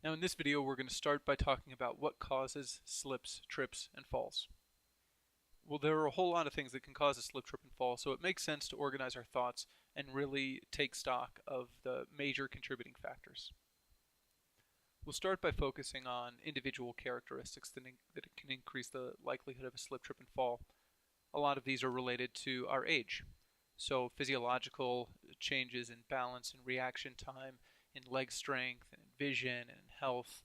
Now in this video we're going to start by talking about what causes slips, trips, and falls. Well, there are a whole lot of things that can cause a slip, trip, and fall, so it makes sense to organize our thoughts and really take stock of the major contributing factors. We'll start by focusing on individual characteristics that can increase the likelihood of a slip, trip, and fall. A lot of these are related to our age. So physiological changes in balance and reaction time, in leg strength, and in vision, and in health,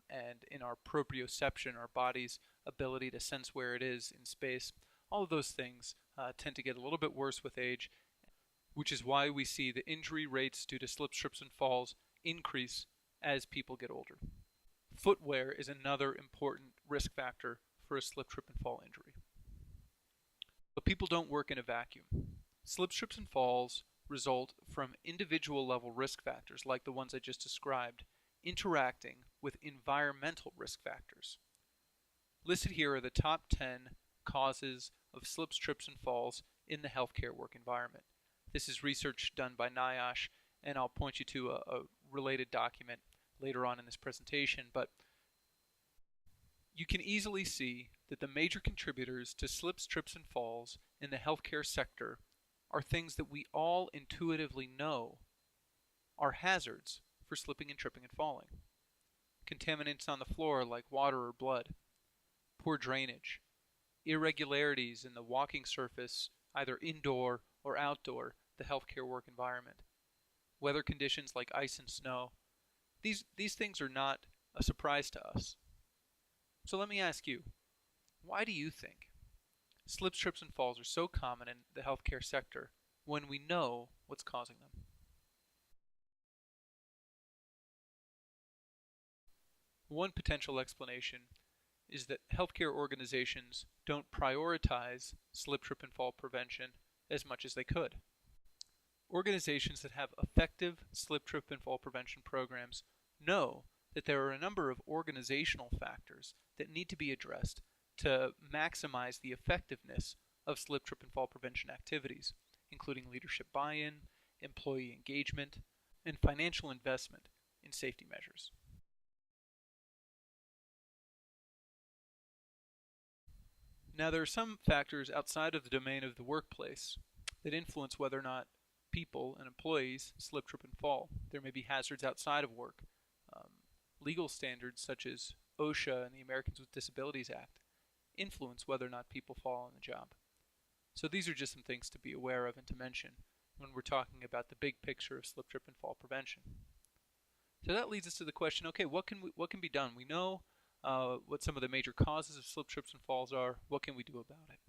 and in our proprioception, our body's ability to sense where it is in space. All of those things tend to get a little bit worse with age, which is why we see the injury rates due to slips, trips, and falls increase as people get older. Footwear is another important risk factor for a slip, trip, and fall injury. But people don't work in a vacuum. Slips, trips, and falls result from individual level risk factors like the ones I just described interacting with environmental risk factors. Listed here are the top 10 causes of slips, trips, and falls in the healthcare work environment. This is research done by NIOSH, and I'll point you to a related document later on in this presentation, but you can easily see that the major contributors to slips, trips, and falls in the healthcare sector are things that we all intuitively know are hazards for slipping and tripping and falling. Contaminants on the floor like water or blood, poor drainage, irregularities in the walking surface, either indoor or outdoor, the healthcare work environment, weather conditions like ice and snow. These things are not a surprise to us. So let me ask you, why do you think slips, trips, and falls are so common in the healthcare sector when we know what's causing them? One potential explanation is that healthcare organizations don't prioritize slip, trip, and fall prevention as much as they could. Organizations that have effective slip, trip, and fall prevention programs know that there are a number of organizational factors that need to be addressed to maximize the effectiveness of slip, trip, and fall prevention activities, including leadership buy-in, employee engagement, and financial investment in safety measures. Now, there are some factors outside of the domain of the workplace that influence whether or not people and employees slip, trip, and fall. There may be hazards outside of work. Legal standards such as OSHA and the Americans with Disabilities Act influence whether or not people fall on the job. So these are just some things to be aware of and to mention when we're talking about the big picture of slip, trip, and fall prevention. So that leads us to the question, okay, what can be done? We know what some of the major causes of slip, trips, and falls are. What can we do about it?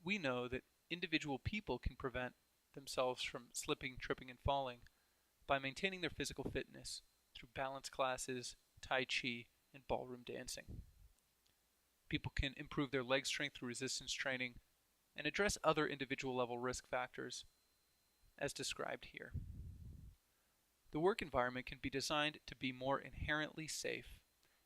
We know that individual people can prevent themselves from slipping, tripping, and falling by maintaining their physical fitness through balance classes, Tai Chi, and ballroom dancing. People can improve their leg strength through resistance training and address other individual level risk factors as described here. The work environment can be designed to be more inherently safe,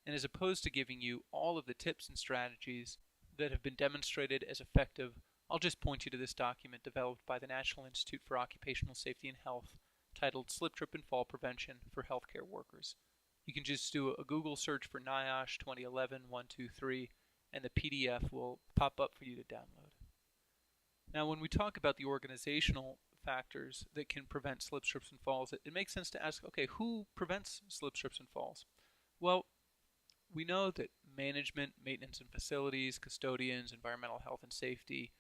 and as opposed to giving you all of the tips and strategies that have been demonstrated as effective, I'll just point you to this document developed by the National Institute for Occupational Safety and Health titled Slip, Trip, and Fall Prevention for Healthcare Workers. You can just do a Google search for NIOSH 2011-123 and the PDF will pop up for you to download. Now, when we talk about the organizational factors that can prevent slips, trips, and falls, it makes sense to ask, okay, who prevents slips, trips, and falls? Well, we know that management, maintenance and facilities, custodians, environmental health and safety,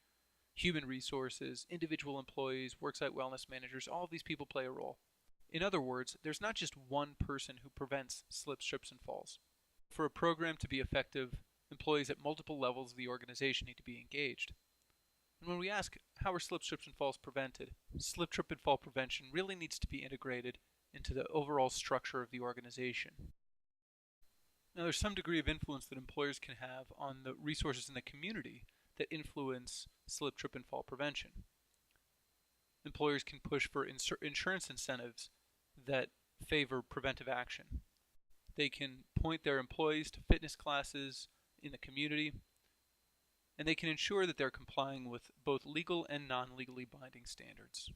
human resources, individual employees, worksite wellness managers, all of these people play a role. In other words, there's not just one person who prevents slips, trips, and falls. For a program to be effective, employees at multiple levels of the organization need to be engaged. And when we ask, how are slips, trips, and falls prevented? Slip, trip, and fall prevention really needs to be integrated into the overall structure of the organization. Now, there's some degree of influence that employers can have on the resources in the community that influence slip, trip, and fall prevention. Employers can push for insurance incentives that favor preventive action. They can point their employees to fitness classes in the community, and they can ensure that they're complying with both legal and non-legally binding standards.